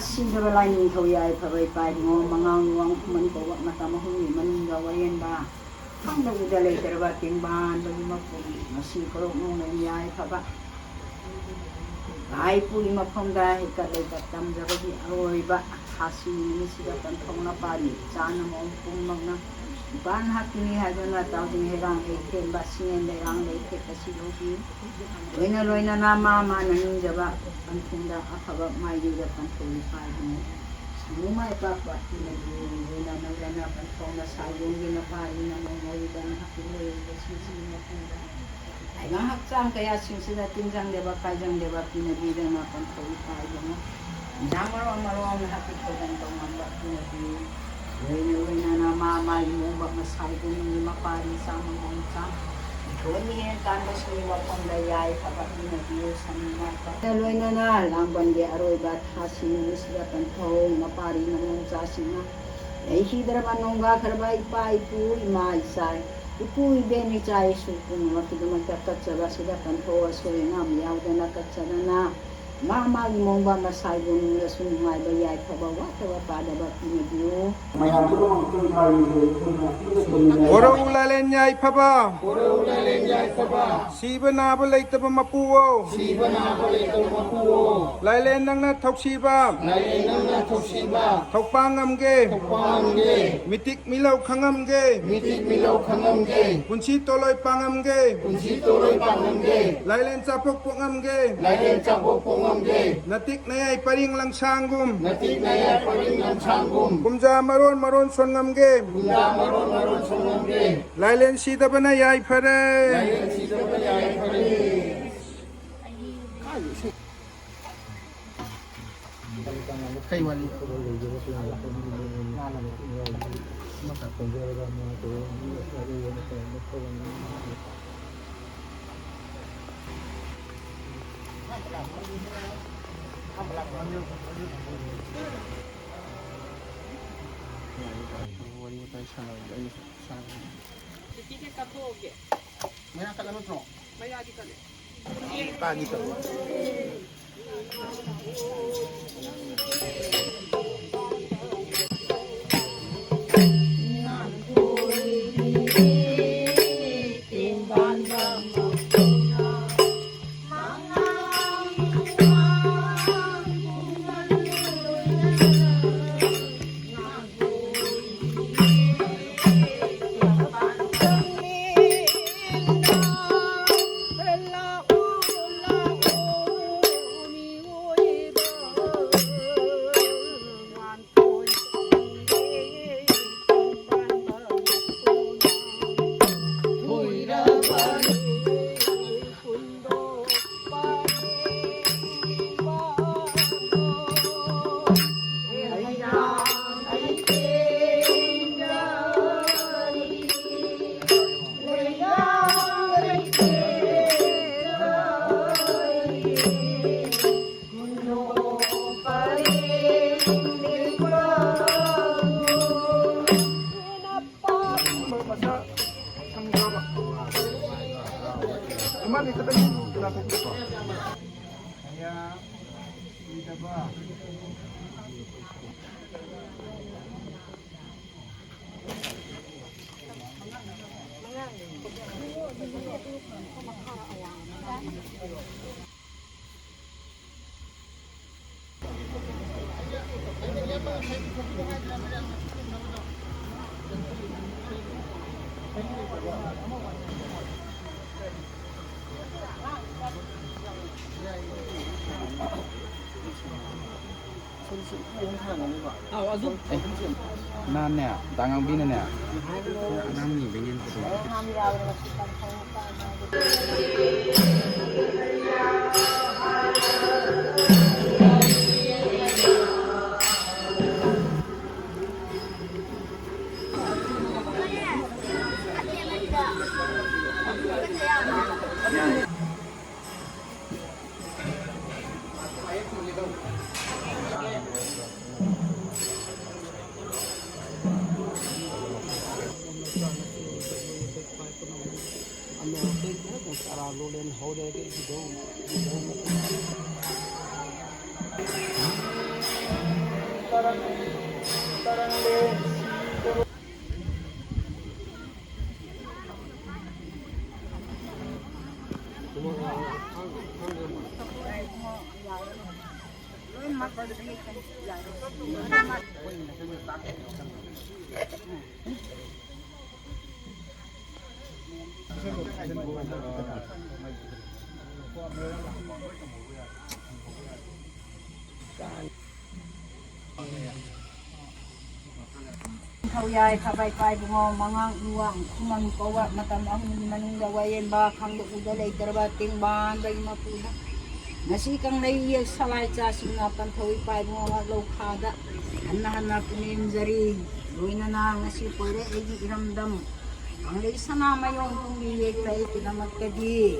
sinjaba lain thoyai phabai pai ngo mangang nuang man ko wa mata mahung man gawayen ba hang da udale terba timban bagi mapuri masi ko no na yai phaba ai puri mapham da hikat le tam jabagi aroi ba hasi ni sida tan thongna pari chana mo pum magna ban hakini hadona tawding herang e ken basingen le rang le ke kasilogi loina nama manan jaba antunda akhaba mai juga pantuli pagi semua apa ini loina nana pantona sayung gina pari na ngoi dan hakini le sisi na punda ai ngahak sang kaya sisida tinjang deba kajang deba pinabida na pantuli pagi mo jamaro na hakit ko dan tong mamba pinabi loina na mama mo ba masay ko ni mapari sa mga Kuni yang tanda semua pembelai apa ini dia sama apa. Loina na langban dia aroi bat hasil sudah pentong mapari nang sasina. Hidra manongga kerba ipa ipu ima isai. Ipu ibe ni cai supung waktu demak katsa sudah pentong asoi ngam yau dan katsa na. Mama mongba masai gun sungai bayai kabawa tawa pada bakini bio. Ora ulalen nyai phaba. Siba naba leitaba mapuo. Lailen nang na thoksiba. Thokpangamge. Mitik milau khangamge. Punsi toloi pangamge. Lailen sapok pongamge. Natik nayay paring lang sanggum. Kumja maron songamge. Lailen sida ba na yay pare. Kay wali. Pagi tu. Nan nè, tangang bin nè. Nam ni begin tu. Thâu dài thà bay bay bungo mangang uang kuman kawa matam ang manung gawayen ba kang do uda lay darbating ban bay mapuna nasi kang naiyak salay cha sinapan thawi pai bungo lo khada annahan na punin jari luina na ngasi pore egi iramdam ang lay sana mayong pumiyek tay tinamat kadi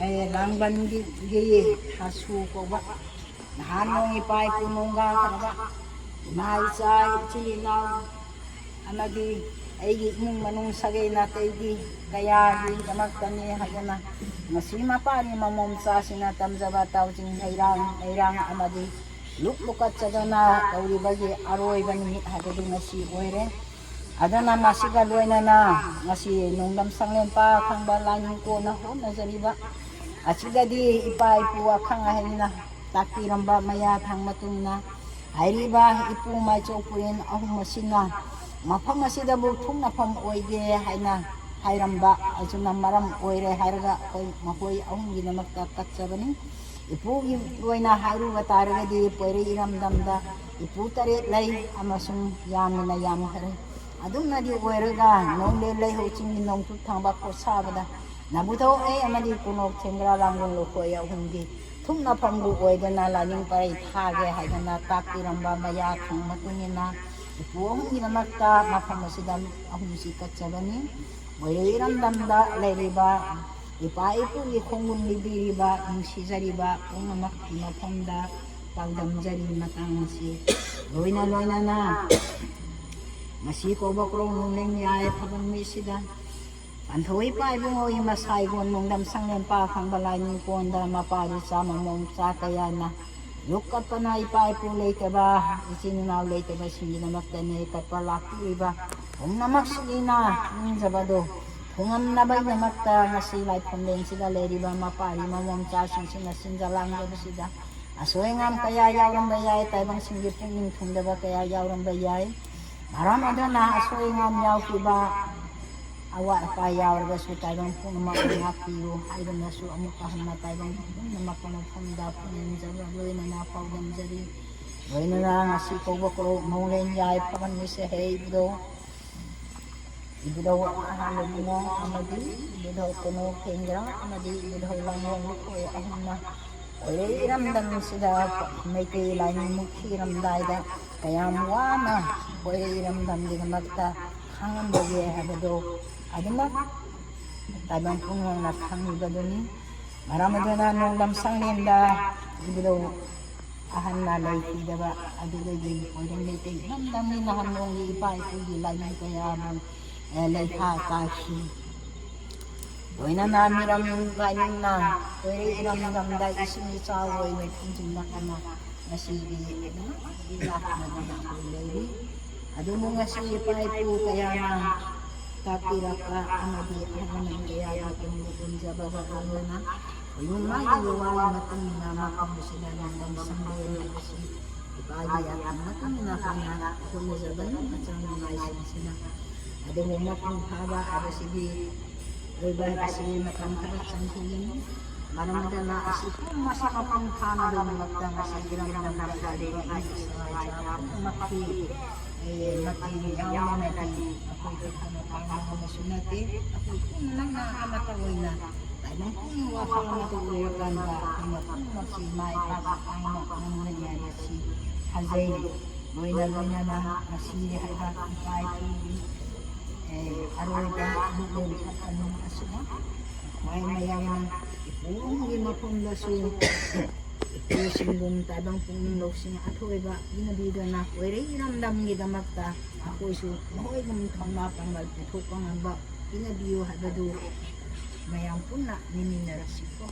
ay langban gi hasu ko ba nahanong ipai punongga ka ba naisa chilinaw amadi ay mong manung sagay na tayo kaya di kamagtani hagana masima pa ni mamomsa sinatam sa bataw sing hairang amadi luklukat sa gana kauli bagi aroy bani hagado nga si oire ada na masigaloy na nga si nung lamsang lempa kang balanyung ko na ho na zariba at sila di ipaipuwa kang ahin na takirang ba mayat hang matong na ay riba ipumay chopuin ahong masina mapang asida butung na pam oige haina hairamba aso na maram oire hairaga koy mahoy ahong ginamak tatak sa bani ipu ipuay na hairu bataraga di pwede iramdamda ipu tarit lay amasung yami na yami hare adung na di oiraga nong lelay ho ching nong tutang bako sabada nabutaw ay amadi kunok chengra langon lokoy ahong di tum na pambu oiga na laning paray thage haida na takiramba maya kang matungin na ipuong ginamakta mapamasidam ahong sikat sa bani may iramdamda layriba ipaipo ikongun libiriba yung sisariba kung namak mapamda pagdamjari matang si loy na masiko ba krong nung yaya tabang may sida Anthoy pa ibong o yung masaygon nung damsang yan pa kang balay ng konda mapari sa mamong sa kaya na lukat pa na ipaipulay ka ba isinunawlay ka ba hindi na magtanay kapalaki iba kung namaksili na yung sabado kung ang nabay na magta nga silay pamilin sila leri ba mapari mamong sa sinasinjalang ba sila asoy ngam kaya yawang bayay tayo bang singgit yung tunda ba kaya yawang bayay marama doon na asoy ngam yaw kiba awa pa yawar ba su tayo bang kung makungapiyo ay doon na su amukahan na tayo bang na makunapanda po ng zaragoy na napaw ng zari goy na na nga si Kobakro maulen yay paman mo sa hey ibdaw ahalog mo amadi ibdaw kuno kengra amadi ibdaw lang mo ko ay ahon na oy iramdam sila may kailan mo kiramday da kaya muwa na oy iramdam din magta hangan bagi habado aduna tabang puno na hangi gadoni marami doon na nung lamsang nila ibdaw ahan na laiti diba adigay oy din laiti ramdam ni na hanong ipa ito gilay kaya mo laitha kashi oy na namiram yung ganyan na oy iramdam da isini sawoy may punjin na kana nasiri dilak na kulay ado mo nga si paipo kaya na kapira ka amadi ang kaya natin lupon sa baba na yung magigawa natin na makamusila ng dansang bayan kasi ipagi at ang natin na kanya kung sa bayan at sa mga isin sila ado mo mapunghaba ado sige Reba kasi matangkarat sa hilin maramada na kasi kung masakapang kano doon magtang kasi ginamang nakakali ay sa maki matiyaw na natin ako'y kakamataw na masunati ako'y kung lang nakamataway na tayo kung wakang matuluyakan ba kung masimay papakang ng nangyari si Hazay loy na na kasi haba ang kahit aroy ba bukod sa kanong asuna may mayaman ipurong limapong laso ipusin tabang punong sing atoy ba ginabida na wala iramdam gidamat ta ako isu mahoy ng pangmapang malputo pang ba ginabiyo habado mayang puna nininarasi ko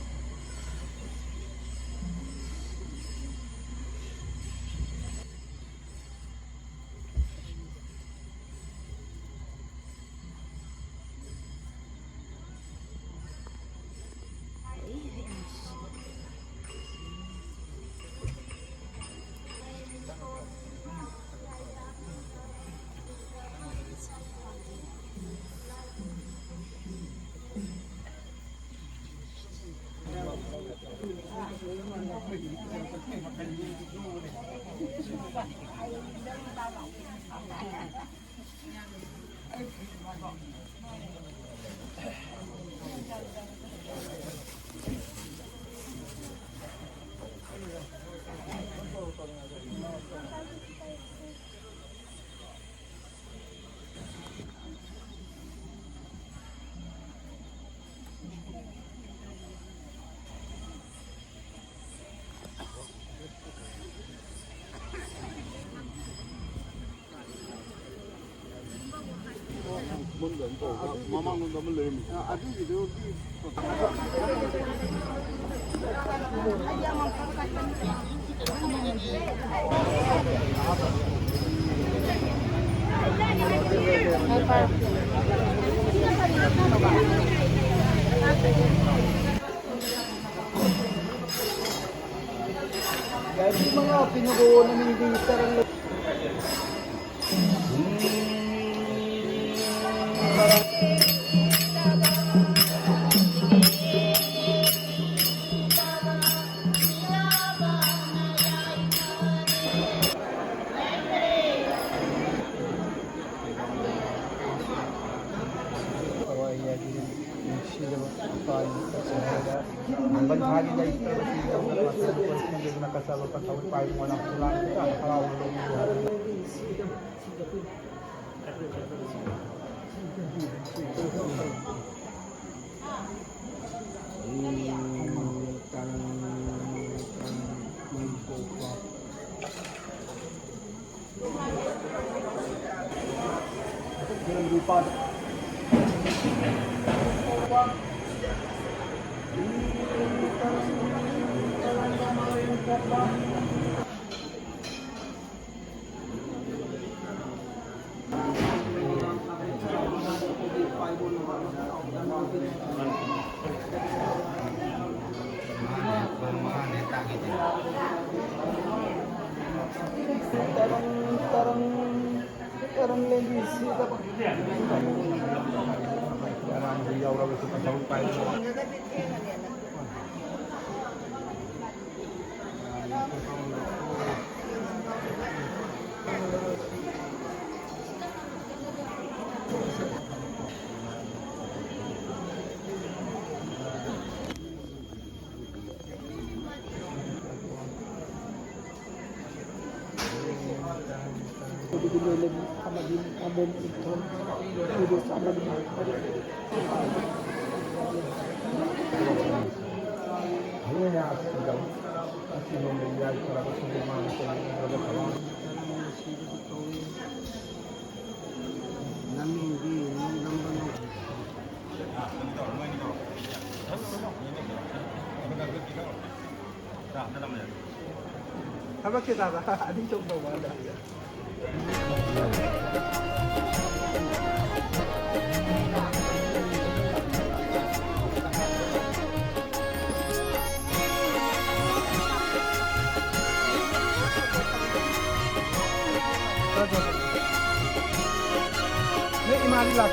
Dahil yung mga pinukuha namin dito rin. Banhagi na ito kasi nakasama pa taon pa yung walang pulang ito. Nakakaroon ng lupa. Tarang lagi sih apa? Orang dia orang itu tahu pai. Dulu lagi sama di abon itu hidup sama di ini ya sedang masih membayar para peserta yang kawan apa kita ada coba ada ya. Ini imali lah,